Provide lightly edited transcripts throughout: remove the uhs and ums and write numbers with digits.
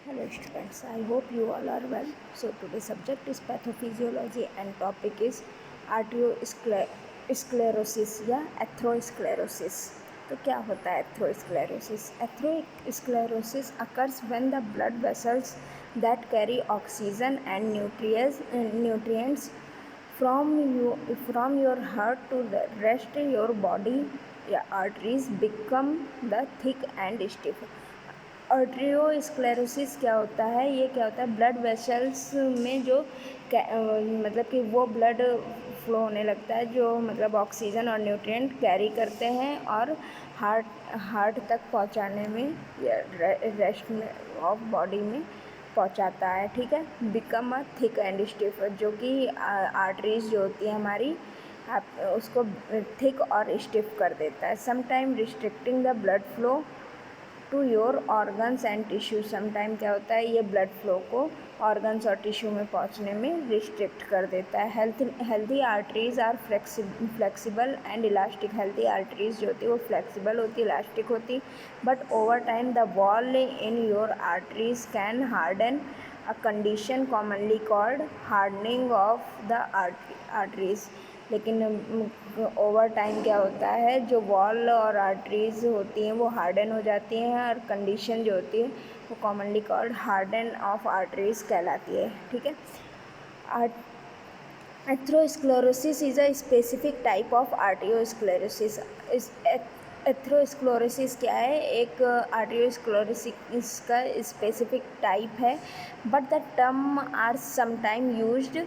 Hello students, I hope you all are well. So today's subject is pathophysiology and topic is arteriosclerosis या atherosclerosis. तो क्या होता है atherosclerosis? Atherosclerosis occurs when the blood vessels that carry oxygen and nutrients from your heart to the rest your body arteries become the thick and stiff. Arteriosclerosis क्या होता है? ये क्या होता है, ब्लड वेसल्स में जो मतलब कि वो ब्लड फ्लो होने लगता है जो मतलब ऑक्सीजन और न्यूट्रिएंट कैरी करते हैं और हार्ट तक पहुंचाने में या रेस्ट में ऑफ बॉडी में पहुंचाता है. ठीक है. Become a thick and stiff, जो कि आर्टरीज जो होती है हमारी आप उसको थिक और स्टिफ कर देता है. Sometime restricting the blood flow to your organs and tissue. Sometime क्या होता है, ये ब्लड फ्लो को ऑर्गन्स और टिश्यू में पहुंचने में रिस्ट्रिक्ट कर देता है. Healthy arteries are flexible and elastic. Healthy arteries जो होती है वो फ्लेक्सिबल होती है, इलास्टिक होती, but over time the wall in your arteries can harden, a condition commonly called hardening of the arteries. लेकिन ओवर टाइम क्या होता है, जो वॉल और आर्टरीज होती हैं वो हार्डन हो जाती हैं और कंडीशन जो होती है वो commonly called harden of arteries कहलाती है. ठीक है. Atherosclerosis is a specific type of arteriosclerosis. Atherosclerosis क्या है? एक आर्टियोस्क्लेरोसिस का स्पेसिफिक टाइप है, but the term are sometime used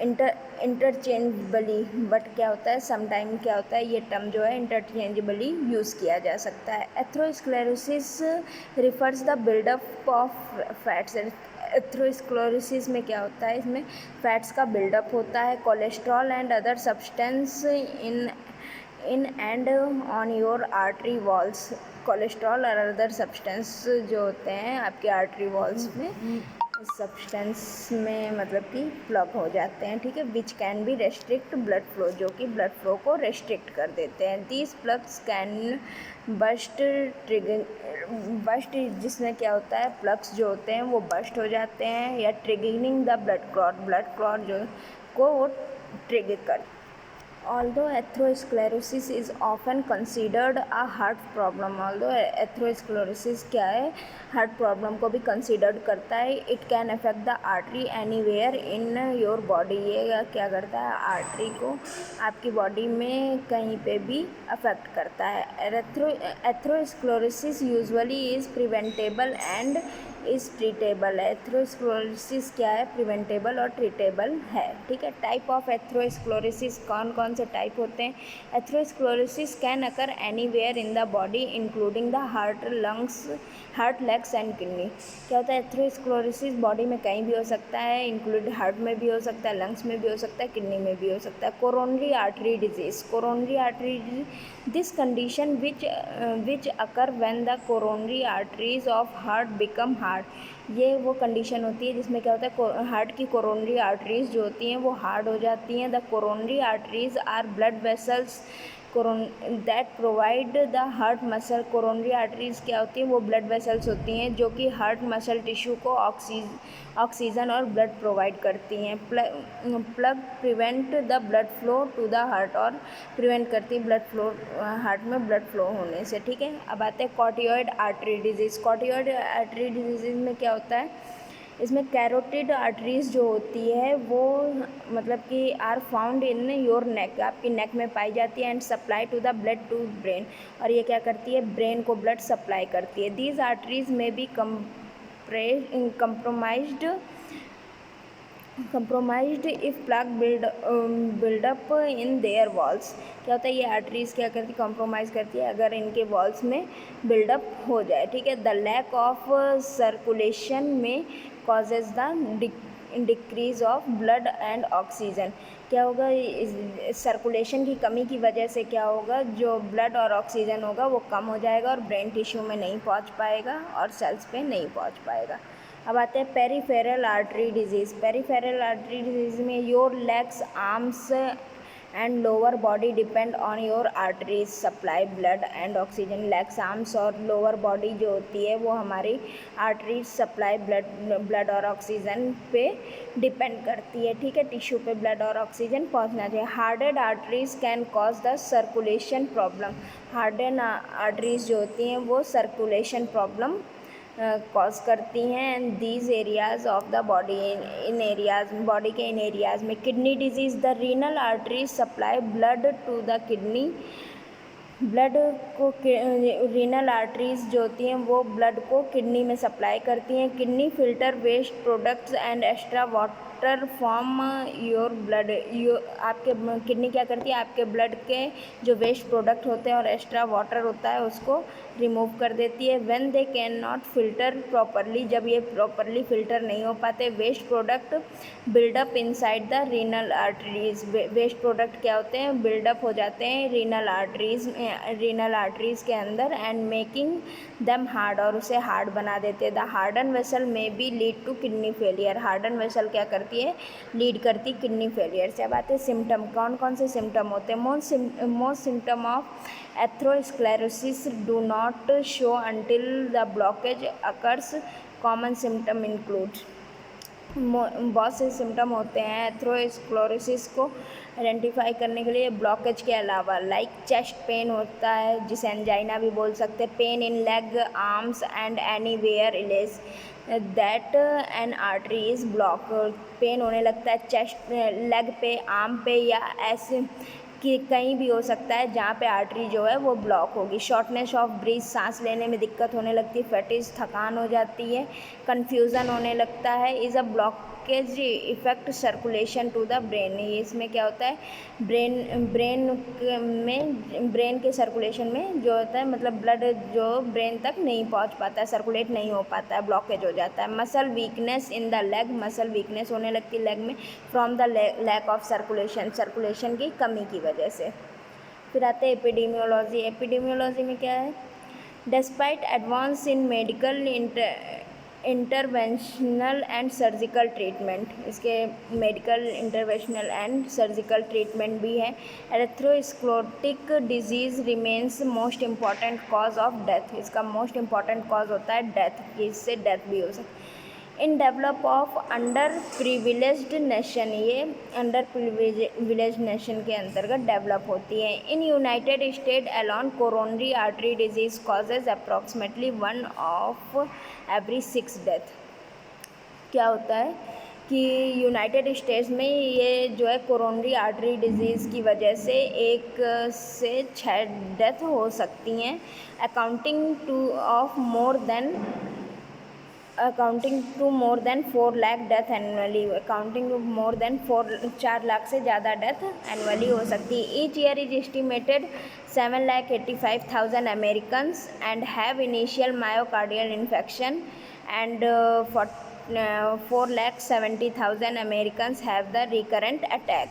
interchangeably. But क्या होता है, समटाइम क्या होता है, ये टर्म जो है इंटरचेंजेबली यूज़ किया जा सकता है. Atherosclerosis refers the buildup of fats. Atherosclerosis में क्या होता है, इसमें फैट्स का बिल्डअप होता है. Cholesterol and other substance in and on your artery walls. Cholesterol और अदर सब्सटेंस जो होते हैं आपके आर्टरी वॉल्स में सब्सटेंस में मतलब कि प्लग हो जाते हैं. ठीक है. Which can be restrict blood flow, जो कि ब्लड फ्लो को रेस्ट्रिक्ट कर देते हैं. दीज प्लग्स कैन बस्ट जिसमें क्या होता है, प्लग्स जो होते हैं वो बस्ट हो जाते हैं या ट्रिगरिंग द ब्लड क्लॉट जो को वो ट्रिगर कर. Although atherosclerosis is often considered a heart problem, atherosclerosis क्या है, हार्ट प्रॉब्लम को भी कंसिडर्ड करता है. It can affect the artery anywhere in your body. ये क्या करता है, आर्टरी को आपकी बॉडी में कहीं पे भी अफेक्ट करता है. Atherosclerosis usually is preventable and is treatable. Atherosclerosis क्या है, प्रिवेंटेबल और ट्रीटेबल है. ठीक है. टाइप ऑफ एथेरोस्क्लेरोसिस कौन कौन से टाइप होते हैं? Atherosclerosis can occur anywhere in the body including the heart, legs and kidney. क्या होता है, एथेरोस्क्लेरोसिस बॉडी में कहीं भी हो सकता है, इंक्लूड हार्ट में भी हो सकता है, लंग्स में भी हो सकता है, किडनी में भी हो सकता है. Coronary artery disease. Coronary artery this condition which occur when the coronary arteries of heart become hard. ये वो कंडीशन होती है जिसमें क्या होता है, हार्ट की कोरोनरी आर्टरीज जो होती हैं वो हार्ड हो जाती हैं. The coronary arteries are blood vessels that provide the heart muscle. Coronary arteries क्या होती हैं, वो ब्लड वेसल्स होती हैं जो कि हार्ट मसल टिश्यू को ऑक्सीजन और ब्लड प्रोवाइड करती हैं. Plug prevent the blood flow to the heart, और प्रिवेंट करती है ब्लड फ्लो, हार्ट में ब्लड फ्लो होने से. ठीक है. अब आते हैं carotid artery disease. Carotid artery disease में क्या होता है, इसमें कैरोटिड आर्टरीज जो होती है वो मतलब कि are found in your neck. आपकी नेक में पाई जाती है and supply to the blood to brain. और ये क्या करती है, ब्रेन को ब्लड सप्लाई करती है. दीज आर्टरीज में B compromised if plaque build up in their walls. क्या होता है, ये आर्टरीज क्या करती है, कॉम्प्रोमाइज़ करती है अगर इनके वॉल्स में बिल्डअप हो जाए. ठीक है. द लैक ऑफ सर्कुलेशन में causes the decrease of blood and oxygen. क्या होगा, सर्कुलेशन की कमी की वजह से क्या होगा, जो ब्लड और ऑक्सीजन होगा वो कम हो जाएगा और ब्रेन टिश्यू में नहीं पहुंच पाएगा और सेल्स पे नहीं पहुंच पाएगा. अब आते हैं peripheral artery disease. Peripheral artery disease में your legs, arms and lower body depend on your arteries supply blood and oxygen legs arms और lower body जो होती है वो हमारी arteries supply blood और ऑक्सीजन पे डिपेंड करती है, ठीक है। टिश्यू पे ब्लड और ऑक्सीजन पहुंचना चाहिए। Hardened arteries can cause the circulation problem. Hardened arteries जो होती हैं वो सर्कुलेशन प्रॉब्लम कॉज करती हैं and these areas of the body in areas body के इन एरियाज में kidney disease the renal arteries supply blood to the kidney blood को रीनल आर्टरीज जो होती हैं वो ब्लड को किडनी में सप्लाई करती हैं। Kidney filter waste products and extra water from your blood आपके किडनी क्या करती है, आपके ब्लड के जो वेस्ट प्रोडक्ट होते हैं और एक्स्ट्रा वाटर होता है उसको रिमूव कर देती है। When they can not filter properly, जब ये प्रॉपरली फिल्टर नहीं हो पाते, waste product buildup inside the renal arteries. Waste product क्या होते हैं, बिल्डअप हो जाते हैं रीनल आर्टरीज के अंदर एंड मेकिंग दम हार्ड, और उसे हार्ड बना देते हैं। The harden vessel may be lead to kidney failure. Harden vessel क्या करती है, लीड करती किडनी फेलियर से। अब आते हैं सिम्टम, कौन कौन से सिम्टम होते हैं। Most symptom of atherosclerosis do not show until the blockage occurs. Common symptom include, बहुत से सिम्टम होते हैं एथेरोस्क्लेरोसिस को आइडेंटिफाई करने के लिए ब्लॉकेज के अलावा, लाइक चेस्ट पेन होता है जिसे एंजाइना भी बोल सकते हैं, pain in leg arms and anywhere else that an artery is block. Pain होने लगता है चेस्ट लेग पे, आर्म पे, या ऐसे कि कहीं भी हो सकता है जहाँ पे आर्टरी जो है वो ब्लॉक होगी। शॉर्टनेस ऑफ ब्रीथ, सांस लेने में दिक्कत होने लगती है, फैटिज, थकान हो जाती है, कन्फ्यूज़न होने लगता है। Is a blockage effect circulation to the brain. इसमें क्या होता है, ब्रेन के सर्कुलेशन में जो होता है, मतलब ब्लड जो ब्रेन तक नहीं पहुंच पाता है, सर्कुलेट नहीं हो पाता है, ब्लॉकेज हो जाता है। Muscle weakness in the leg, muscle weakness होने लगती है लेग में from the lack of circulation की कमी की वजह से। फिर आते हैं एपिडेमियोलॉजी। एपिडेमियोलॉजी में क्या है, despite advance in medical interventional and surgical treatment, इसके medical interventional and surgical treatment भी है। Atherosclerotic disease remains most important cause of death, इसका मोस्ट इम्पॉर्टेंट कॉज होता है डेथ, इससे डेथ भी हो सकती है। In develop of underprivileged nation, ये अंडर प्रिविलेज नेशन के अंतर्गत डेवलप होती है। In United State alone coronary artery disease causes approximately 1 of every 6 death. क्या होता है कि यूनाइटेड स्टेट्स में ये जो है कोरोनरी आर्टरी डिजीज़ की वजह से 1 से 6 डेथ हो सकती हैं। Accounting to more than 4 lakh death annually, accounting to more than 4 lakh से ज़्यादा डेथ एनुअली हो सकती है। Each year is estimated 7,85,000 Americans and have initial myocardial infection and 4,70,000 Americans have the recurrent attack,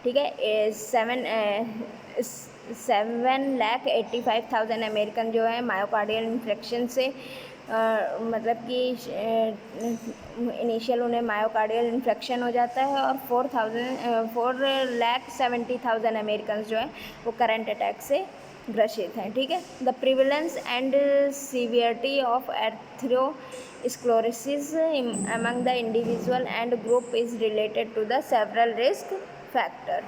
ठीक है। 7,85,000 अमेरिकन जो है मायोकार्डियल इन्फेक्शन से मतलब कि इनिशियल उन्हें मायोकार्डियल इन्फेक्शन हो जाता है, और 4,70,000 अमेरिकन जो है वो करंट अटैक से ग्रसित हैं, ठीक है। The prevalence and severity of atherosclerosis among the individual and group is related to the several risk factor.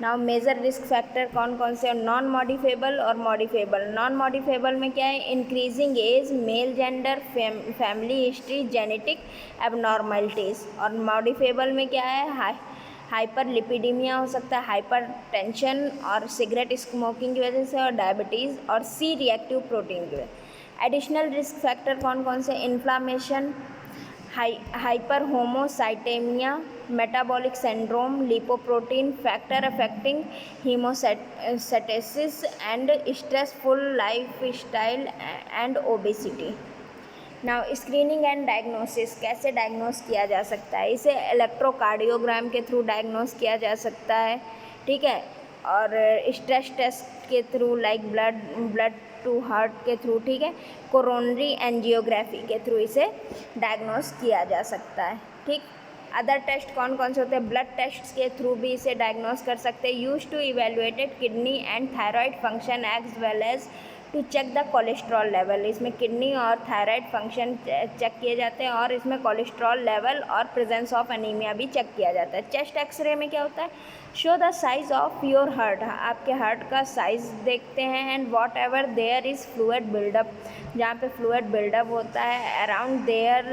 Now major risk factor कौन कौन से, नॉन मॉडिफेबल और मॉडिफेबल। नॉन मॉडिफेबल में क्या है, increasing age, male gender, family history, genetic abnormalities. और modifiable में क्या है, हाइपर लिपिडीमिया हो सकता है, हाइपर टेंशन और सिगरेट स्मोकिंग की वजह से, और डायबिटीज़ और सी रिएक्टिव प्रोटीन की वजह। एडिशनल रिस्क फैक्टर कौन कौन से, inflammation, hyperhomocysteinaemia, metabolic syndrome, lipoprotein factor affecting haemostasis and stressful lifestyle and obesity. Now screening and diagnosis, कैसे डायग्नोस किया जा सकता है, इसे इलेक्ट्रोकार्डियोग्राम के थ्रू डायग्नोस किया जा सकता है, ठीक है। और स्ट्रेस टेस्ट के through, like blood to heart के थ्रू, ठीक है। कोरोनरी एंजियोग्राफी के थ्रू इसे डायग्नोस किया जा सकता है, ठीक। अदर टेस्ट कौन कौन से होते हैं? ब्लड टेस्ट के थ्रू भी इसे डायग्नोस कर सकते हैं। Use to evaluated kidney and thyroid function as well as to check the cholesterol level. इसमें किडनी और थायराइड फंक्शन चेक किए जाते हैं और इसमें कोलेस्ट्रॉल लेवल और प्रेजेंस ऑफ अनीमिया भी चेक किया जाता है। चेस्ट एक्सरे में क्या होता है? Show the size of your heart, आपके हार्ट का साइज देखते हैं। And whatever there is fluid buildup, जहाँ पे फ्लूइड बिल्डअप होता है around their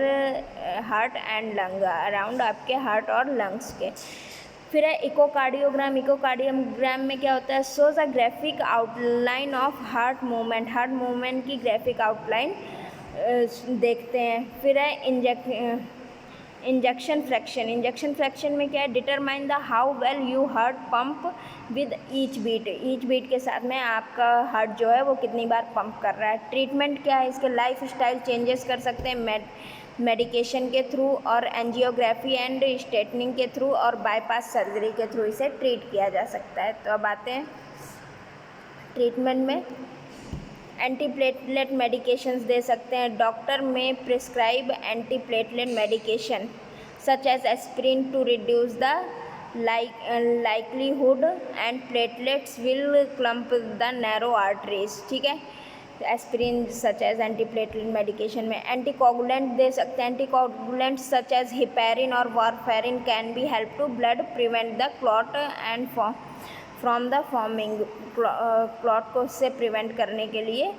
heart and lung, around आपके हार्ट और लंग्स के। फिर है इकोकार्डियोग्राम। इकोकार्डियोग्राम में क्या होता है? Shows a graphic outline of heart movement, heart movement की ग्राफिक आउटलाइन देखते हैं। फिर है इंजेक्शन फ्रैक्शन। इंजेक्शन फ्रैक्शन में क्या है? Determine the how well you heart pump with each beat, each beat के साथ में आपका हार्ट जो है वो कितनी बार पंप कर रहा है। ट्रीटमेंट क्या है इसके? लाइफ स्टाइल चेंजेस कर सकते हैं मेडिकेशन के थ्रू और एंजियोग्राफी एंड स्टेटनिंग के थ्रू और बाईपास सर्जरी के थ्रू इसे ट्रीट किया जा सकता है। तो अब आते हैं ट्रीटमेंट में। एंटीप्लेटलेट मेडिकेशंस दे सकते हैं। Doctor may prescribe antiplatelet medication such as aspirin to reduce the likelihood and platelets will clump the narrow arteries। ठीक है, aspirin such as antiplatelet medication में। एंटीकोगुलेंट दे सकते हैं। एंटीकोगुलेंट सच एज हिपेरिन और warfarin can be help to blood prevent the clot and from the forming, clot को उससे prevent करने के लिए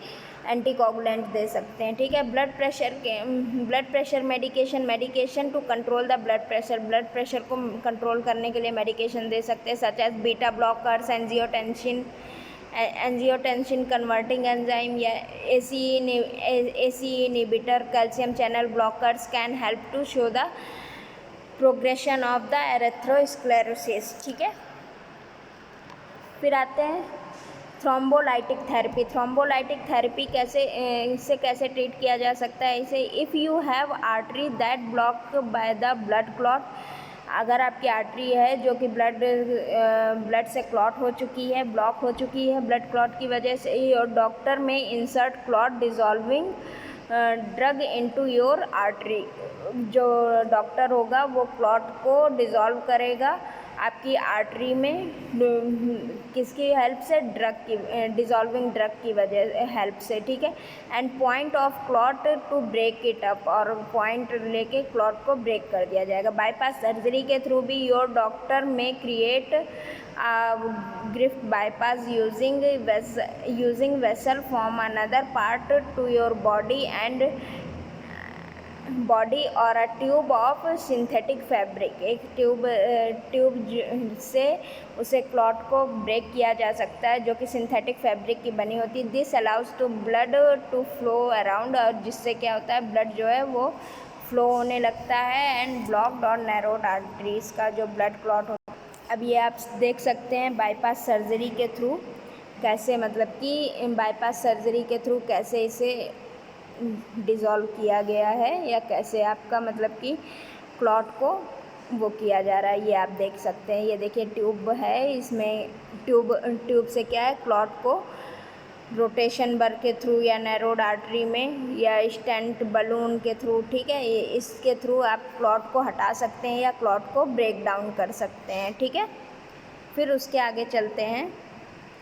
एंटीकोगुलेंट दे सकते हैं। ठीक है, blood pressure medication to control the blood pressure को कंट्रोल करने के लिए मेडिकेशन दे सकते हैं such as beta blockers, angiotensin converting enzyme या AC inhibitor, calcium channel blockers can help to slow the progression of the atherosclerosis. ठीक है, फिर आते हैं थ्रोम्बोलाइटिक थेरेपी। थ्रोम्बोलाइटिक थेरेपी इससे कैसे ट्रीट किया जा सकता है? इसे if you have artery that block by the blood clot, अगर आपकी आर्टरी है जो कि ब्लड से क्लॉट हो चुकी है, ब्लॉक हो चुकी है ब्लड क्लॉट की वजह से, और डॉक्टर में insert clot dissolving drug into your artery, जो डॉक्टर होगा वो क्लॉट को डिज़ोल्व करेगा आपकी आर्टरी में किसकी हेल्प से? ड्रग की, डिज़ोल्विंग ड्रग की वजह हेल्प से। ठीक है, and point of clot to break it up, और पॉइंट लेके क्लॉट को ब्रेक कर दिया जाएगा। बाईपास सर्जरी के थ्रू भी your doctor may create graft bypass using vessel from another part to your body or a tube of synthetic fabric, एक tube से उसे क्लॉट को ब्रेक किया जा सकता है जो कि सिंथेटिक फैब्रिक की बनी होती है। This allows to blood to flow around, और जिससे क्या होता है ब्लड जो है वो फ्लो होने लगता है। एंड ब्लॉक्ड और नैरोड आर्टरीज का जो ब्लड क्लॉट होता है। अब ये आप देख सकते हैं बाईपास सर्जरी के थ्रू कैसे, मतलब कि बाईपास सर्जरी के थ्रू कैसे इसे डिज़ोल्व किया गया है, या कैसे आपका मतलब कि क्लॉट को वो किया जा रहा है। ये आप देख सकते हैं, ये देखिए ट्यूब है, इसमें ट्यूब से क्या है क्लॉट को रोटेशन बर के थ्रू या नैरोड आर्टरी में या स्टेंट बलून के थ्रू, ठीक है, इसके थ्रू आप क्लॉट को हटा सकते हैं या क्लॉट को ब्रेक डाउन कर सकते हैं। ठीक है, फिर उसके आगे चलते हैं,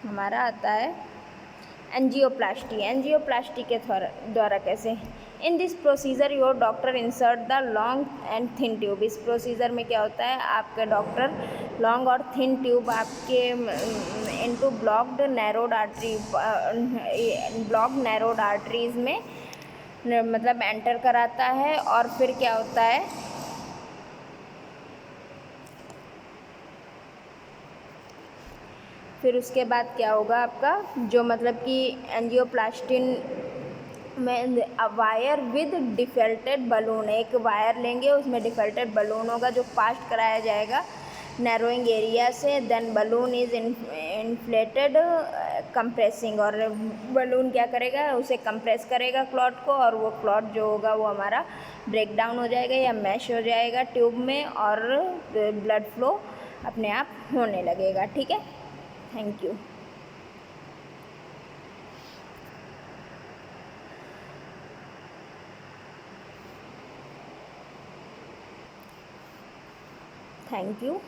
हमारा आता है एंजियोप्लास्टी के द्वारा कैसे। In this procedure your doctor insert the long and thin tube. इस प्रोसीजर में क्या होता है, आपके डॉक्टर लॉन्ग और थिन ट्यूब आपके इनटू ब्लॉक्ड नैरोड आर्टरीज में मतलब एंटर कराता है। और फिर क्या होता है, फिर उसके बाद क्या होगा आपका जो मतलब कि एंजियोप्लास्टिन में वायर विद डिफेल्टेड बलून, एक वायर लेंगे उसमें डिफेल्टेड बलून होगा जो पास कराया जाएगा नैरोइंग एरिया से। Then balloon is inflated compressing, और बलून क्या करेगा, उसे कंप्रेस करेगा क्लॉट को, और वो क्लॉट जो होगा वो हमारा ब्रेक डाउन हो जाएगा या मैश हो जाएगा ट्यूब में, और ब्लड फ्लो अपने आप होने लगेगा। ठीक है, थैंक यू। Thank you.